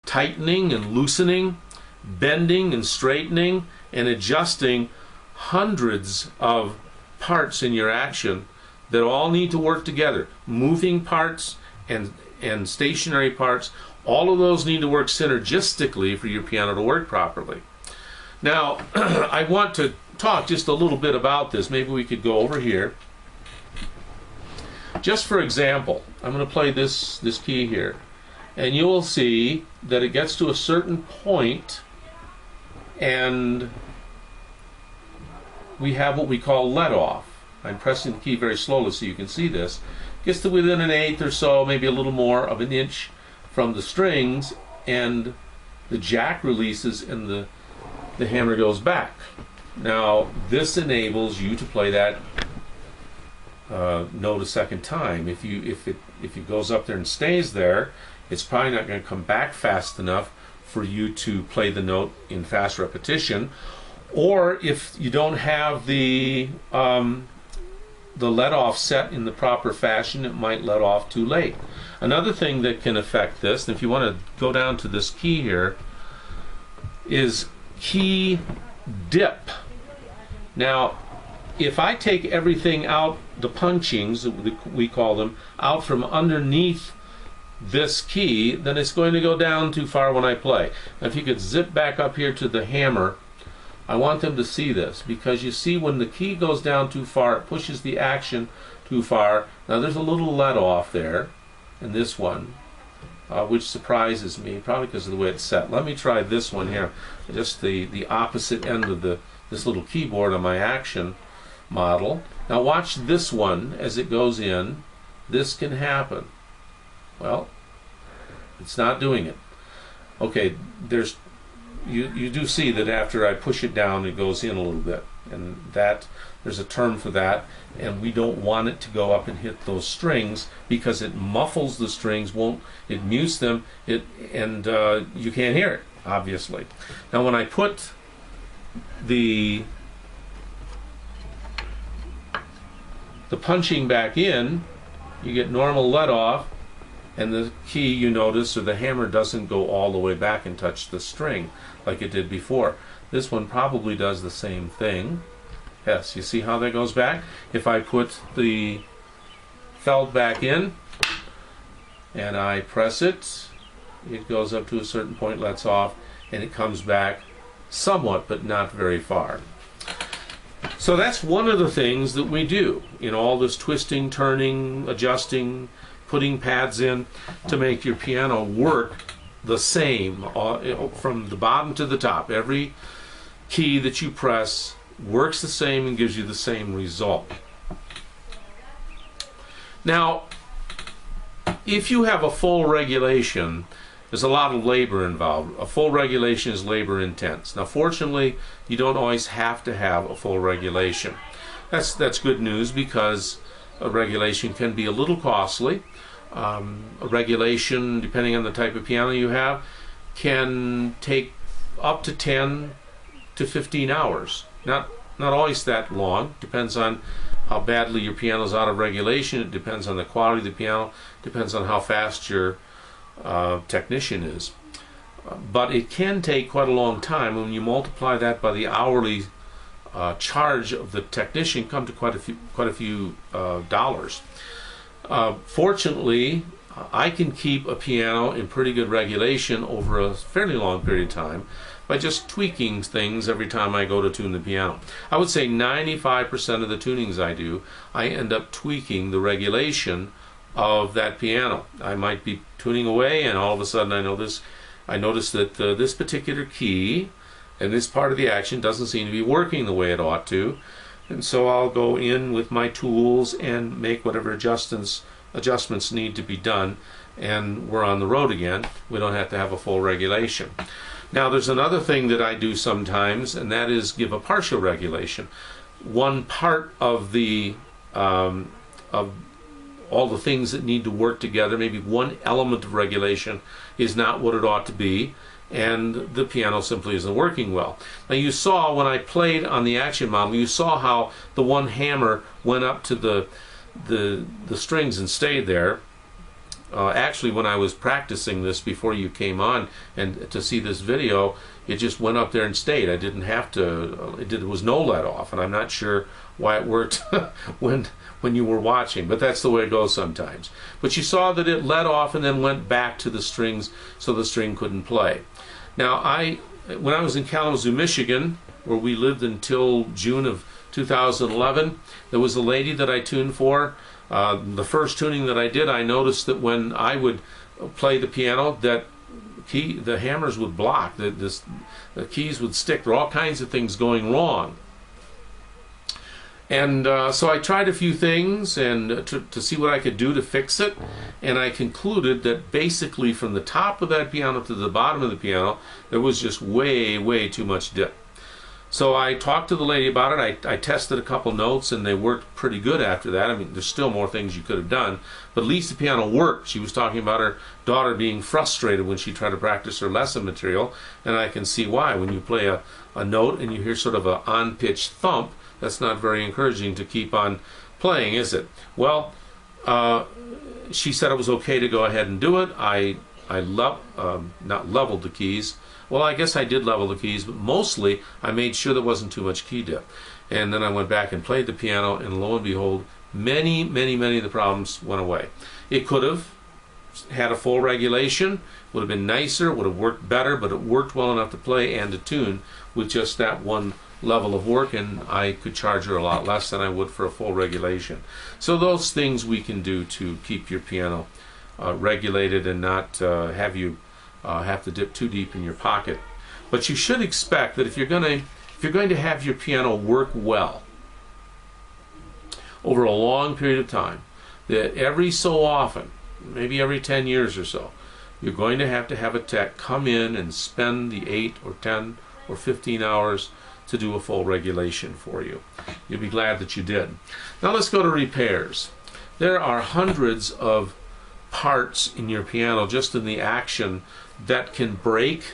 tightening and loosening, bending and straightening, and adjusting hundreds of parts in your action that all need to work together. Moving parts and stationary parts, all of those need to work synergistically for your piano to work properly. Now, I want to talk just a little bit about this. Maybe we could go over here. Just for example, I'm going to play this key here, and you will see that it gets to a certain point, and we have what we call let off. I'm pressing the key very slowly so you can see this. Gets to within an eighth or so, maybe a little more of an inch from the strings, and the jack releases and the hammer goes back. Now this enables you to play that note a second time. If it goes up there and stays there, it's probably not going to come back fast enough for you to play the note in fast repetition. Or if you don't have the let off set in the proper fashion, it might let off too late. Another thing that can affect this, and if you want to go down to this key here, is key dip. Now, if I take everything out, the punchings, we call them, out from underneath this key, then it's going to go down too far when I play. Now, if you could zip back up here to the hammer, I want them to see this, because you see when the key goes down too far, it pushes the action too far. Now there's a little let off there in this one, which surprises me, probably because of the way it's set. Let me try this one here, just the opposite end of this little keyboard on my action model. Now watch this one as it goes in. This can happen. Well, it's not doing it. Okay, you do see that after I push it down, it goes in a little bit, and that there's a term for that, and we don't want it to go up and hit those strings because it muffles the strings, it mutes them, and you can't hear it, obviously. Now when I put the punching back in, you get normal let off, and the key, you notice, or the hammer doesn't go all the way back and touch the string like it did before. This one probably does the same thing. Yes, you see how that goes back? If I put the felt back in and I press it, it goes up to a certain point, lets off, and it comes back somewhat, but not very far. So that's one of the things that we do in all this twisting, turning, adjusting, putting pads in to make your piano work the same from the bottom to the top. Every key that you press works the same and gives you the same result. Now, if you have a full regulation, there's a lot of labor involved. A full regulation is labor intense. Now, fortunately, you don't always have to have a full regulation. That's good news, because a regulation can be a little costly. A regulation, depending on the type of piano you have, can take up to 10 to 15 hours. Not always that long. Depends on how badly your piano is out of regulation. It depends on the quality of the piano. Depends on how fast your technician is. But it can take quite a long time. When you multiply that by the hourly charge of the technician, come to quite a few dollars. Fortunately, I can keep a piano in pretty good regulation over a fairly long period of time by just tweaking things every time I go to tune the piano. I would say 95% of the tunings I do, I end up tweaking the regulation of that piano. I might be tuning away, and all of a sudden I notice that this particular key and this part of the action doesn't seem to be working the way it ought to. And so I'll go in with my tools and make whatever adjustments need to be done, and we're on the road again. We don't have to have a full regulation. Now there's another thing that I do sometimes, and that is give a partial regulation. One part of of all the things that need to work together, maybe one element of regulation is not what it ought to be, and the piano simply isn't working well. Now you saw when I played on the action model, you saw how the one hammer went up to the strings and stayed there. actually, when I was practicing this before you came on and to see this video, it just went up there and stayed. I didn't have to, it was no let off, and I'm not sure why it worked when you were watching, but that's the way it goes sometimes. But you saw that it let off and then went back to the strings so the string couldn't play. Now, when I was in Kalamazoo, Michigan, where we lived until June of 2011, there was a lady that I tuned for. The first tuning that I did, I noticed that when I would play the piano, that the hammers would block, the keys would stick. There were all kinds of things going wrong. And so I tried a few things and to see what I could do to fix it, and I concluded that basically from the top of that piano to the bottom of the piano, there was just way, way too much dip. So I talked to the lady about it. I tested a couple notes, and they worked pretty good after that. I mean, there's still more things you could have done, but at least the piano worked. She was talking about her daughter being frustrated when she tried to practice her lesson material, and I can see why. When you play a note and you hear sort of an on-pitch thump, that's not very encouraging to keep on playing, is it? Well, she said it was okay to go ahead and do it. I not leveled the keys. Well, I guess I did level the keys, but mostly I made sure there wasn't too much key dip. And then I went back and played the piano, and lo and behold, many, many, many of the problems went away. It could have had a full regulation, would have been nicer, would have worked better, but it worked well enough to play and to tune with just that one level of work, and I could charge her a lot less than I would for a full regulation. So those things we can do to keep your piano regulated and not have you have to dip too deep in your pocket. But you should expect that if you're going to have your piano work well over a long period of time, that every so often, maybe every 10 years or so, you're going to have a tech come in and spend the 8 or 10 or 15 hours to do a full regulation for you. You'll be glad that you did. Now let's go to repairs. There are hundreds of parts in your piano just in the action that can break,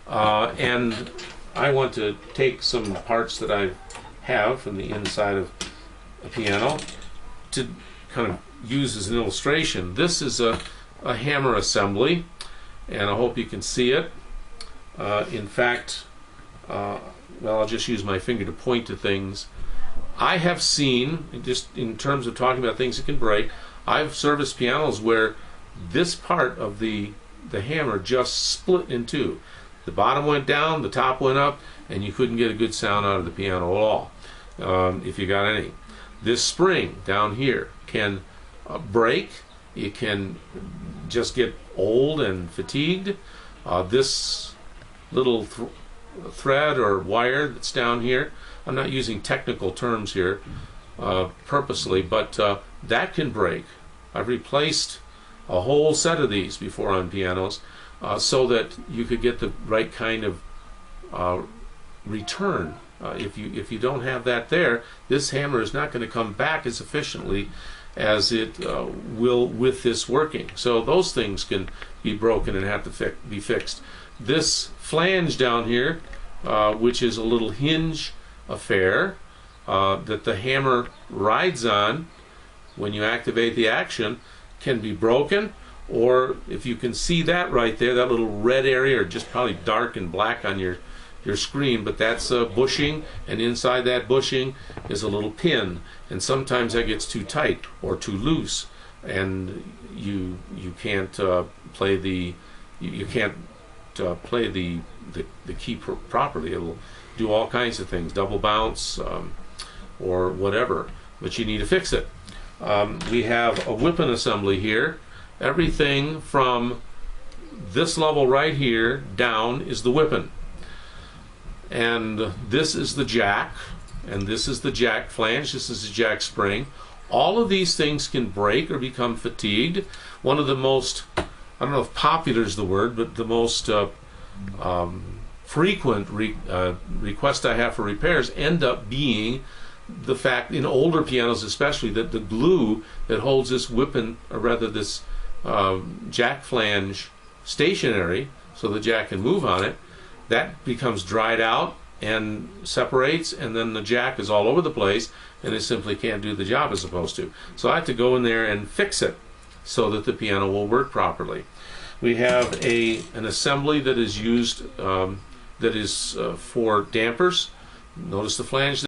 and I want to take some parts that I have from the inside of a piano to kind of use as an illustration. This is a hammer assembly, and I hope you can see it. In fact, well, I'll just use my finger to point to things. I have seen, just in terms of talking about things that can break, I've serviced pianos where this part of the hammer just split in two. The bottom went down, the top went up, and you couldn't get a good sound out of the piano at all, if you got any. This spring down here can break. It can just get old and fatigued. This little thread or wire that's down here, I'm not using technical terms here purposely, but that can break. I've replaced a whole set of these before on pianos so that you could get the right kind of return. If you don't have that there, this hammer is not going to come back as efficiently as it will with this working. So those things can be broken and have to be fixed. This flange down here, which is a little hinge affair that the hammer rides on when you activate the action, can be broken, or if you can see that right there, that little red area, or just probably dark and black on your screen, but that's a bushing, and inside that bushing is a little pin, and sometimes that gets too tight or too loose, and you can't play the key properly. It'll do all kinds of things, double bounce or whatever, but you need to fix it. We have a whipping assembly here. Everything from this level right here down is the whipping, and this is the jack, and this is the jack flange, this is the jack spring. All of these things can break or become fatigued. One of the most, I don't know if popular is the word, but the most frequent requests I have for repairs end up being the fact, in older pianos especially, that the glue that holds this whipping, or rather this jack flange stationary so the jack can move on it, that becomes dried out and separates, and then the jack is all over the place and it simply can't do the job it's supposed to. So I have to go in there and fix it. so that the piano will work properly. We have an assembly that is used for dampers. Notice the flange